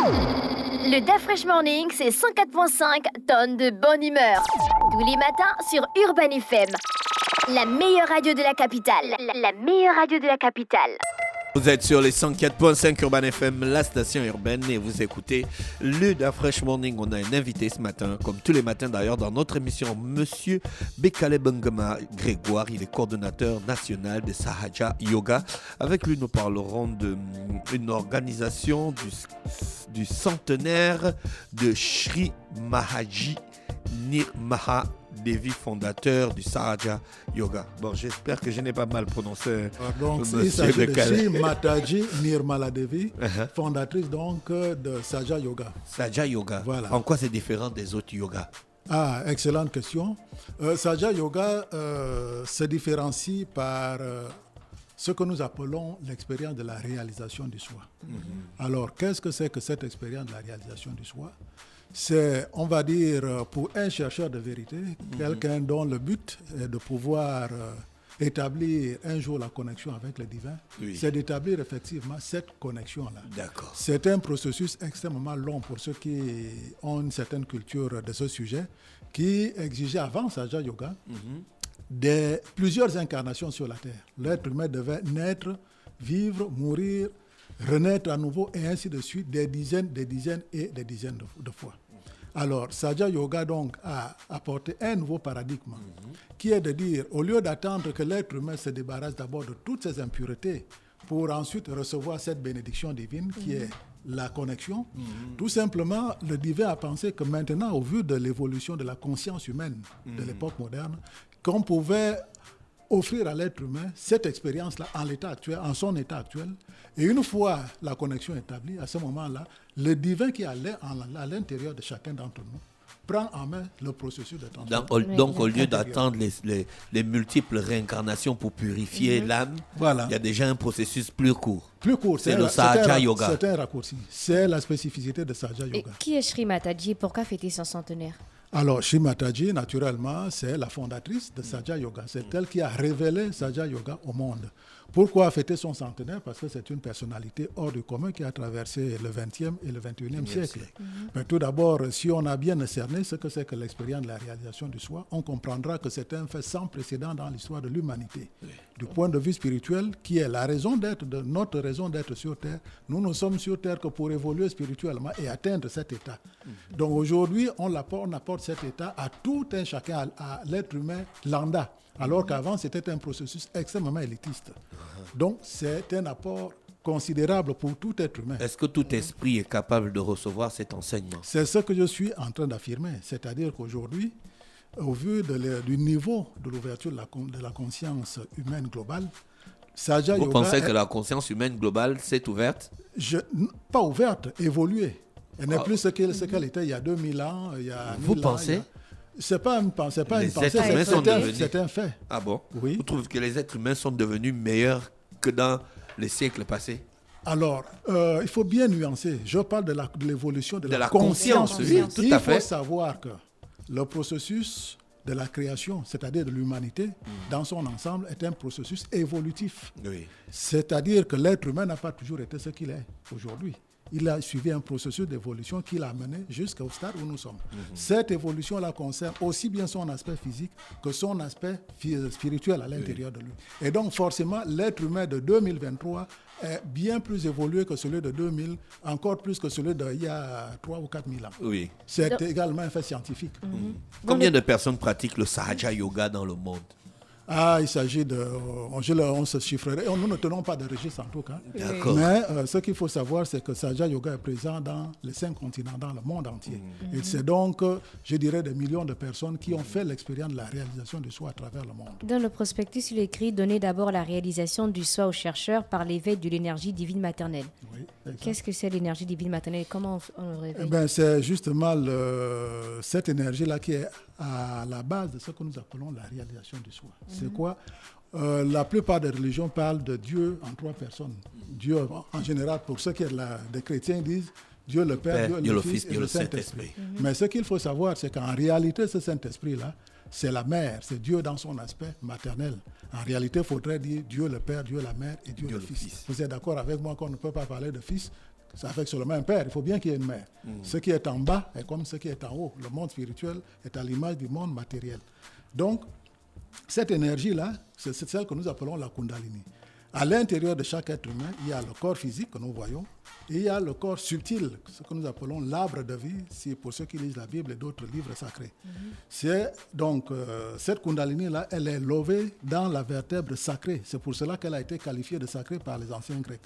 Le DAF Fresh Morning, c'est 104.5 tonnes de bonne humeur. Tous les matins sur Urban FM. La meilleure radio de la capitale. La meilleure radio de la capitale. Vous êtes sur les 104.5 Urban FM, la station urbaine, et vous écoutez le DAF Fresh Morning. On a un invité ce matin, comme tous les matins d'ailleurs, dans notre émission, Monsieur Bekale Bengama Grégoire. Il est coordonnateur national de Sahaja Yoga. Avec lui, nous parlerons d'une organisation du centenaire de Sri Mahaji Nirmaha Devi, fondateur du Sahaja Yoga. Bon, j'espère que je n'ai pas mal prononcé. Donc, il s'agit de Sri Mataji Nirmala Devi, fondatrice donc de Sahaja Yoga. Sahaja Yoga. Voilà. En quoi c'est différent des autres yogas? Ah, excellente question. Sahaja Yoga se différencie par ce que nous appelons l'expérience de la réalisation du soi. Alors, qu'est-ce que c'est que cette expérience de la réalisation du soi? C'est, on va dire, pour un chercheur de vérité, quelqu'un dont le but est de pouvoir établir un jour la connexion avec le divin, c'est d'établir effectivement cette connexion-là. D'accord. C'est un processus extrêmement long pour ceux qui ont une certaine culture de ce sujet, qui exigeait avant Sahaja Yoga plusieurs incarnations sur la Terre. L'être humain devait naître, vivre, mourir, renaître à nouveau, et ainsi de suite, des dizaines et des dizaines de fois. Alors, Sahaja Yoga donc a apporté un nouveau paradigme qui est de dire, au lieu d'attendre que l'être humain se débarrasse d'abord de toutes ses impuretés pour ensuite recevoir cette bénédiction divine qui est la connexion, tout simplement, le divin a pensé que maintenant, au vu de l'évolution de la conscience humaine de l'époque moderne, qu'on pouvait offrir à l'être humain cette expérience-là en l'état actuel, en son état actuel. Et une fois la connexion établie, à ce moment-là, le divin qui est à l'intérieur de chacun d'entre nous prend en main le processus de transformation. Donc, au lieu d'attendre les multiples réincarnations pour purifier l'âme, il y a déjà un processus plus court. Plus court, c'est le Sahaja Yoga. C'est un raccourci. C'est la spécificité de Sahaja Yoga. Et qui est Sri Mataji et pourquoi fêter son centenaire? Alors, Sri Mataji, naturellement, c'est la fondatrice de Sahaja Yoga. C'est elle qui a révélé Sahaja Yoga au monde. Pourquoi fêter son centenaire? Parce que c'est une personnalité hors du commun qui a traversé le XXe et le XXIe siècle. Mais tout d'abord, si on a bien cerné ce que c'est que l'expérience de la réalisation du soi, on comprendra que c'est un fait sans précédent dans l'histoire de l'humanité. Du point de vue spirituel, qui est la raison d'être, de notre raison d'être sur Terre, nous ne sommes sur Terre que pour évoluer spirituellement et atteindre cet état. Donc aujourd'hui, on apporte cet état à tout un chacun, à l'être humain lambda. Alors qu'avant, c'était un processus extrêmement élitiste. Donc, c'est un apport considérable pour tout être humain. Est-ce que tout esprit est capable de recevoir cet enseignement? C'est ce que je suis en train d'affirmer. C'est-à-dire qu'aujourd'hui, au vu du niveau de l'ouverture de la conscience humaine globale, Sahaja Yoga... Vous pensez que la conscience humaine globale s'est ouverte? Pas ouverte, évoluée. Elle n'est plus ce qu'elle était il y a 2000 ans, il y a 1000 ans. Vous pensez? C'est pas une pensée, c'est un fait. Ah bon? Oui. Vous trouvez que les êtres humains sont devenus meilleurs que dans les siècles passés? Alors, il faut bien nuancer. Je parle de l'évolution de la conscience. Oui, tout à fait. Il faut savoir que le processus de la création, c'est-à-dire de l'humanité, dans son ensemble, est un processus évolutif. Oui. C'est-à-dire que l'être humain n'a pas toujours été ce qu'il est aujourd'hui. Il a suivi un processus d'évolution qui l'a mené jusqu'au stade où nous sommes. Cette évolution-là concerne aussi bien son aspect physique que son aspect spirituel à l'intérieur de lui. Et donc, forcément, l'être humain de 2023 est bien plus évolué que celui de 2000, encore plus que celui d'il y a 3 ou 4 000 ans. Oui. C'est également un fait scientifique. Combien de personnes pratiquent le Sahaja Yoga dans le monde? Ah, il s'agit de... On se chiffrerait. Nous ne tenons pas de registre en tout cas. D'accord. Mais ce qu'il faut savoir, c'est que Sahaja Yoga est présent dans les 5 continents, dans le monde entier. Et c'est donc, je dirais, des millions de personnes qui ont fait l'expérience de la réalisation du soi à travers le monde. Dans le prospectus, il écrit « Donner d'abord la réalisation du soi aux chercheurs par l'éveil de l'énergie divine maternelle ». Oui, qu'est-ce que c'est l'énergie divine maternelle et comment on le réveille? C'est justement cette énergie-là qui est à la base de ce que nous appelons la réalisation du soi. C'est quoi? La plupart des religions parlent de Dieu en 3 personnes. Dieu, en général, pour ceux qui sont des chrétiens, disent Dieu le Père, Dieu le Fils et le Saint-Esprit. Mais ce qu'il faut savoir, c'est qu'en réalité, ce Saint-Esprit-là, c'est la mère, c'est Dieu dans son aspect maternel. En réalité, il faudrait dire Dieu le Père, Dieu la mère et Dieu le Fils. Vous êtes d'accord avec moi qu'on ne peut pas parler de Fils C'est avec seulement un père, il faut bien qu'il y ait une mère. Ce qui est en bas est comme ce qui est en haut. Le monde spirituel est à l'image du monde matériel. Donc, cette énergie-là, c'est celle que nous appelons la Kundalini. À l'intérieur de chaque être humain, il y a le corps physique que nous voyons et il y a le corps subtil, ce que nous appelons l'arbre de vie, c'est pour ceux qui lisent la Bible et d'autres livres sacrés. C'est donc cette Kundalini-là, elle est levée dans la vertèbre sacrée. C'est pour cela qu'elle a été qualifiée de sacrée par les anciens Grecs.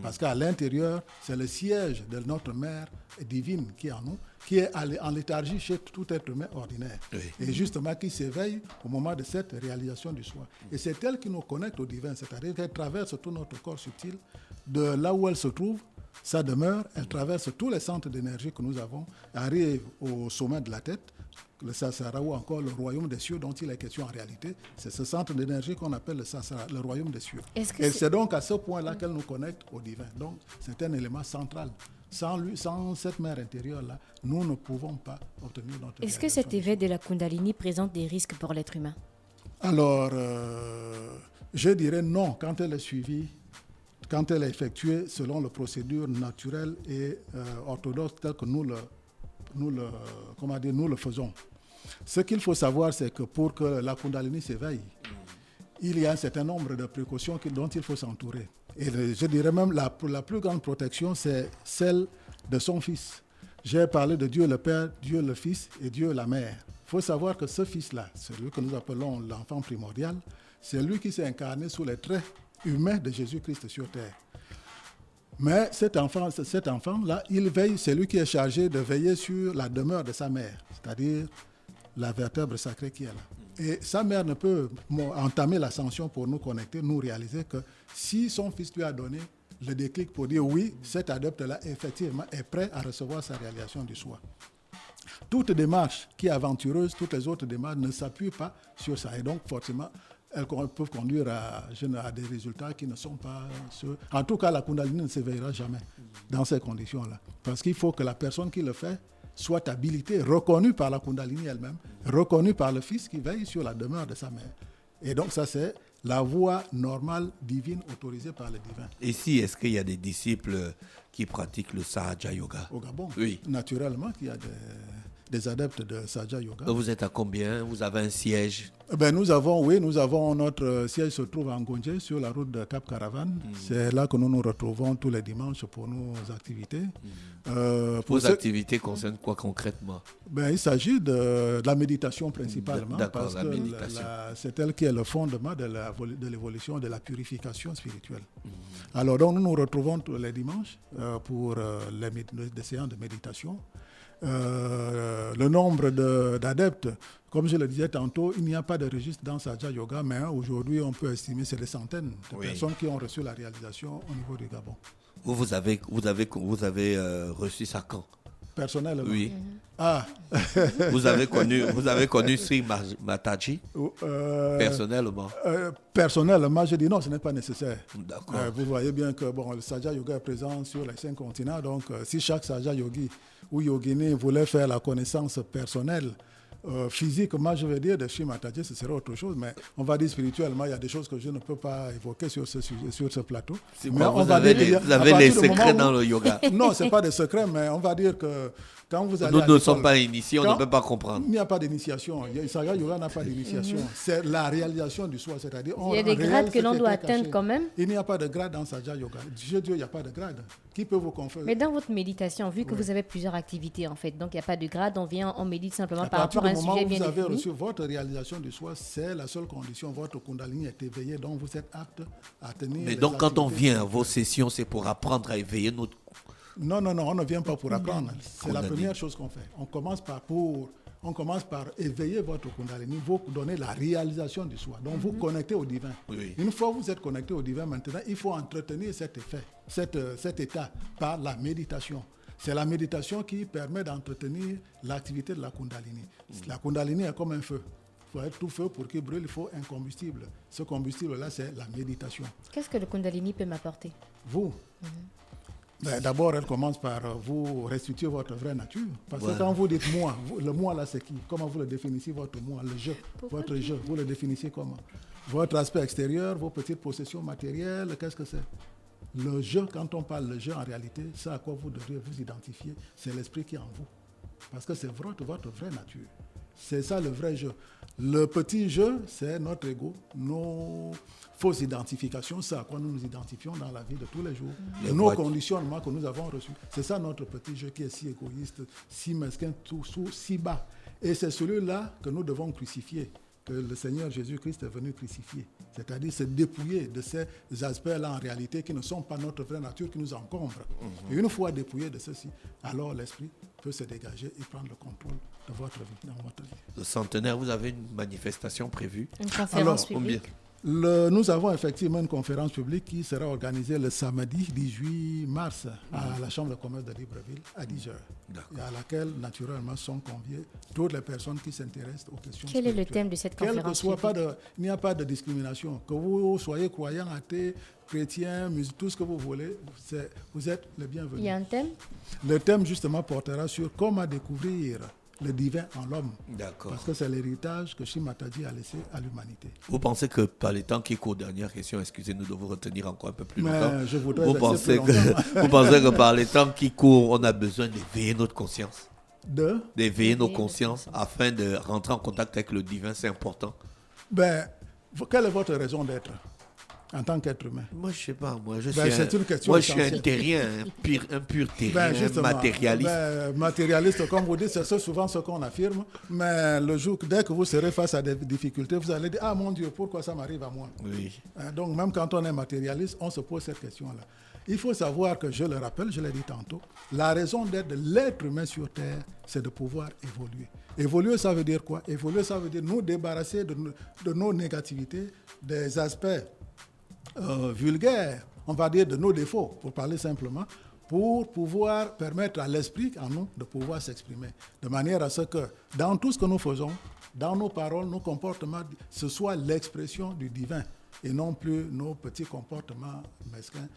Parce qu'à l'intérieur, c'est le siège de notre mère divine qui est en nous, qui est en léthargie chez tout être humain ordinaire. Oui. Et justement qui s'éveille au moment de cette réalisation du soi. Et c'est elle qui nous connecte au divin, c'est-à-dire qu'elle traverse tout notre corps subtil, de là où elle se trouve, sa demeure, elle traverse tous les centres d'énergie que nous avons, arrive au sommet de la tête, le Sahasrara ou encore le royaume des cieux dont il est question en réalité. C'est ce centre d'énergie qu'on appelle le Sahasrara, le royaume des cieux. Et c'est donc à ce point-là qu'elle nous connecte au divin. Donc c'est un élément central. Sans cette mère intérieure-là, nous ne pouvons pas obtenir notre... Est-ce que cet éveil de la Kundalini présente des risques pour l'être humain? Alors, je dirais non, quand elle est suivie, quand elle est effectuée selon les procédures naturelles et orthodoxes telles que nous le faisons. Ce qu'il faut savoir, c'est que pour que la Kundalini s'éveille, il y a un certain nombre de précautions dont il faut s'entourer. Et je dirais même la plus grande protection, c'est celle de son Fils. J'ai parlé de Dieu le Père, Dieu le Fils et Dieu la Mère. Il faut savoir que ce Fils-là, celui que nous appelons l'enfant primordial, c'est lui qui s'est incarné sous les traits humains de Jésus-Christ sur terre. Mais cet enfant-là, il veille, c'est lui qui est chargé de veiller sur la demeure de sa mère, c'est-à-dire la vertèbre sacrée qui est là. Et sa mère ne peut entamer l'ascension pour nous connecter, nous réaliser que si son fils lui a donné le déclic pour dire oui, cet adepte-là effectivement est prêt à recevoir sa réalisation du soi. Toute démarche qui est aventureuse, toutes les autres démarches ne s'appuient pas sur ça. Et donc forcément, elles peuvent conduire à des résultats qui ne sont pas ceux... En tout cas, la Kundalini ne s'éveillera jamais dans ces conditions-là. Parce qu'il faut que la personne qui le fait soit habilitée, reconnue par la Kundalini elle-même, reconnue par le Fils qui veille sur la demeure de sa mère. Et donc ça, c'est la voie normale, divine, autorisée par le divin. Ici, est-ce qu'il y a des disciples qui pratiquent le Sahaja Yoga? Au Gabon, oui. Naturellement, il y a des adeptes de Sahaja Yoga. Vous êtes à combien? Vous avez un siège? Nous avons notre siège se trouve à Ngonje, sur la route de Cap Caravane. C'est là que nous nous retrouvons tous les dimanches pour nos activités. Vos activités concernent quoi concrètement? Il s'agit de la méditation principalement. D'accord, parce la méditation. C'est elle qui est le fondement de l'évolution, de la purification spirituelle. Alors donc nous nous retrouvons tous les dimanches pour des séances de méditation. Le nombre d'adeptes, comme je le disais tantôt, il n'y a pas de registre dans Sahaja Yoga, mais aujourd'hui on peut estimer c'est des centaines de personnes qui ont reçu la réalisation au niveau du Gabon. Vous avez reçu ça quand? Personnellement? Oui. Ah. Vous avez connu Sri Mataji personnellement? Personnellement, je dis non, ce n'est pas nécessaire. D'accord. Vous voyez bien que le Sahaja Yoga est présent sur les 5 continents, donc si chaque Sahaja Yogi ou Yogini voulait faire la connaissance personnelle, physique, moi je veux dire de Sri Mataji, ce serait autre chose, mais on va dire spirituellement, il y a des choses que je ne peux pas évoquer sur ce plateau. Vous avez les secrets dans le yoga? Non, ce n'est pas des secrets, mais on va dire que quand vous allez nous ne sommes pas initiés, on ne peut pas comprendre. Il n'y a pas d'initiation. Sahaja Yoga n'a pas d'initiation. C'est la réalisation du soi, c'est-à-dire il y a des grades que l'on doit atteindre quand même. Il n'y a pas de grade dans Sahaja Yoga. Dieu, il n'y a pas de grade. Qui peut vous conférer? Mais dans votre méditation, vu que vous avez plusieurs activités en fait, donc il n'y a pas de grade, on médite simplement par rapport à un sujet bien défini. Vous avez reçu votre réalisation du soi, c'est la seule condition. Votre Kundalini est éveillée, donc vous êtes apte à tenir. Mais donc quand on vient à vos sessions, c'est pour apprendre à éveiller notre... Non, on ne vient pas pour apprendre. C'est la première chose qu'on fait. On commence par éveiller votre Kundalini, vous donner la réalisation du soi. Donc vous connectez au divin. Oui. Une fois que vous êtes connecté au divin, maintenant, il faut entretenir cet effet, cet état par la méditation. C'est la méditation qui permet d'entretenir l'activité de la Kundalini. La Kundalini est comme un feu. Il faut être tout feu pour qu'il brûle, il faut un combustible. Ce combustible-là, c'est la méditation. Qu'est-ce que le Kundalini peut m'apporter? Vous d'abord, elle commence par vous restituer votre vraie nature. Parce que quand vous dites moi, le moi là, c'est qui? Comment vous le définissez, votre moi, le je? Votre je, vous le définissez comment? Votre aspect extérieur, vos petites possessions matérielles, qu'est-ce que c'est? Le je, quand on parle de je, en réalité, c'est à quoi vous devez vous identifier, c'est l'esprit qui est en vous. Parce que c'est votre vraie nature. C'est ça le vrai je. Le petit je, c'est notre ego, nos fausses identifications, c'est à quoi nous nous identifions dans la vie de tous les jours. Nos conditionnements que nous avons reçus. C'est ça notre petit je qui est si égoïste, si mesquin, si bas. Et c'est celui-là que nous devons crucifier, que le Seigneur Jésus-Christ est venu crucifier. C'est-à-dire se dépouiller de ces aspects-là en réalité qui ne sont pas notre vraie nature, qui nous encombrent. Et une fois dépouillé de ceci, alors l'esprit peut se dégager et prendre le contrôle de votre vie, dans votre vie. Le centenaire, vous avez une manifestation prévue? Une conférence publique. Nous avons effectivement une conférence publique qui sera organisée le samedi 18 mars à la Chambre de commerce de Libreville à 10h. Et à laquelle, naturellement, sont conviées toutes les personnes qui s'intéressent aux questions spirituelles. Quel est le thème de cette conférence publique? Il n'y a pas de discrimination. Que vous soyez croyant, athée, chrétien, tout ce que vous voulez, vous êtes le bienvenu. Il y a un thème? Le thème, justement, portera sur comment découvrir le divin en l'homme. D'accord. Parce que c'est l'héritage que Shimataji a laissé à l'humanité. Vous pensez que par les temps qui courent, dernière question, excusez-nous de vous retenir encore un peu plus longtemps. Je voudrais vous pensez que par les temps qui courent, on a besoin d'éveiller notre conscience? D'éveiller nos consciences afin de rentrer en contact avec le divin, c'est important. Quelle est votre raison d'être en tant qu'être humain? Moi, je ne sais pas. Moi, je suis un terrien, un pur terrien, matérialiste. Matérialiste, comme vous dites, c'est souvent ce qu'on affirme. Mais le jour, dès que vous serez face à des difficultés, vous allez dire « Ah mon Dieu, pourquoi ça m'arrive à moi ?» Oui. Donc, même quand on est matérialiste, on se pose cette question-là. Il faut savoir que, je le rappelle, je l'ai dit tantôt, la raison d'être de l'être humain sur Terre, c'est de pouvoir évoluer. Évoluer, ça veut dire quoi? Évoluer, ça veut dire nous débarrasser de nos négativités, des aspects vulgaires, on va dire de nos défauts, pour parler simplement, pour pouvoir permettre à l'esprit en nous de pouvoir s'exprimer. De manière à ce que dans tout ce que nous faisons, dans nos paroles, nos comportements, ce soit l'expression du divin et non plus nos petits comportements mesquins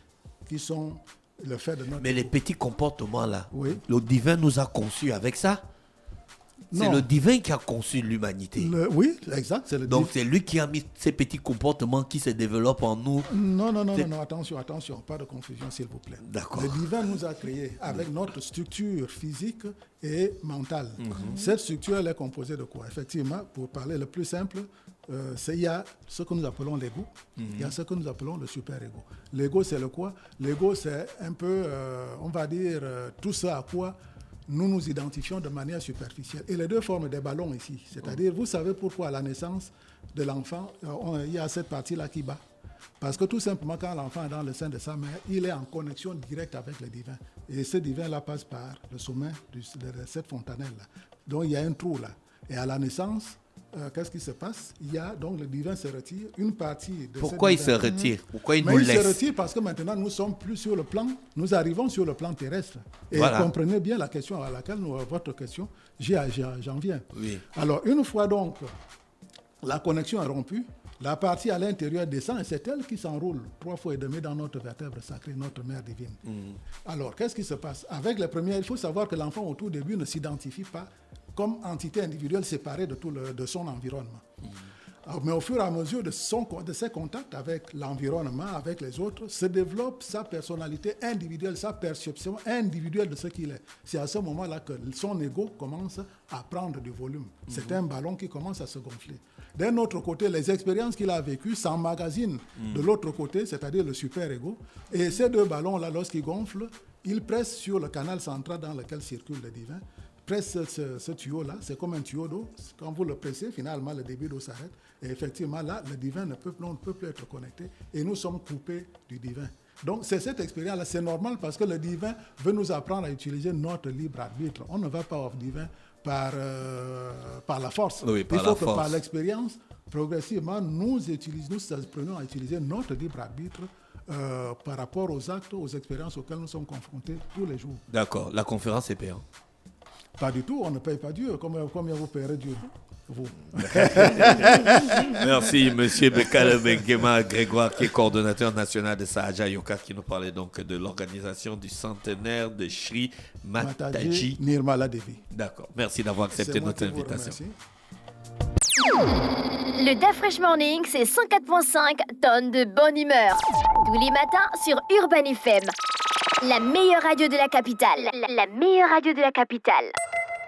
qui sont le fait de notre... Mais les petits comportements là, oui. Le divin nous a conçus avec ça. C'est le divin qui a conçu l'humanité. Oui, exact. Donc c'est lui qui a mis ces petits comportements qui se développent en nous. Non, attention, pas de confusion s'il vous plaît. D'accord. Le divin nous a créés avec notre structure physique et mentale. Cette structure, elle est composée de quoi? Effectivement, pour parler le plus simple, il y a ce que nous appelons l'ego, il y a ce que nous appelons le super-ego. L'ego, c'est le quoi? L'ego, c'est un peu, on va dire, tout ce à quoi nous nous identifions de manière superficielle. Et les deux forment des ballons ici. C'est-à-dire, vous savez pourquoi à la naissance de l'enfant, il y a cette partie-là qui bat. Parce que tout simplement, quand l'enfant est dans le sein de sa mère, il est en connexion directe avec le divin. Et ce divin-là passe par le sommet de cette fontanelle-là. Donc, il y a un trou là. Et à la naissance, qu'est-ce qui se passe? Donc le divin se retire, une partie de... Pourquoi il se retire? Pourquoi il nous laisse? Il se retire parce que maintenant nous sommes plus sur le plan, nous arrivons sur le plan terrestre. Et comprenez bien la question à laquelle votre question, j'en viens. Oui. Alors une fois donc la connexion est rompue, la partie à l'intérieur descend et c'est elle qui s'enroule 3 fois et demi dans notre vertèbre sacrée, notre mère divine. Alors qu'est-ce qui se passe? Avec les premières, il faut savoir que l'enfant au tout début ne s'identifie pas comme entité individuelle séparée de son environnement. Mais au fur et à mesure de ses contacts avec l'environnement, avec les autres, se développe sa personnalité individuelle, sa perception individuelle de ce qu'il est. C'est à ce moment-là que son ego commence à prendre du volume. C'est un ballon qui commence à se gonfler. D'un autre côté, les expériences qu'il a vécues s'emmagasinent de l'autre côté, c'est-à-dire le super-ego. Et ces deux ballons-là, lorsqu'ils gonflent, ils pressent sur le canal central dans lequel circule le divin. Presse ce tuyau-là, c'est comme un tuyau d'eau. Quand vous le pressez, finalement, le débit d'eau s'arrête. Et effectivement, là, le divin ne peut plus être connecté. Et nous sommes coupés du divin. Donc, c'est cette expérience-là. C'est normal parce que le divin veut nous apprendre à utiliser notre libre arbitre. On ne va pas au divin par la force. Oui, Il faut que par l'expérience, progressivement, nous apprenons à utiliser notre libre arbitre par rapport aux actes, aux expériences auxquelles nous sommes confrontés tous les jours. D'accord. La conférence est payante? Pas du tout, on ne paye pas Dieu. Combien vous payerez Dieu? Vous. Merci, M. Bekale Benguema Grégoire, qui est coordonnateur national de Sahaja Yoka, qui nous parlait donc de l'organisation du centenaire de Sri Mataji Nirmala Devi. D'accord. Merci d'avoir accepté notre invitation. Le DAF Fresh Morning, c'est 104.5 tonnes de bonne humeur. Tous les matins sur Urban FM. La meilleure radio de la capitale. La meilleure radio de la capitale.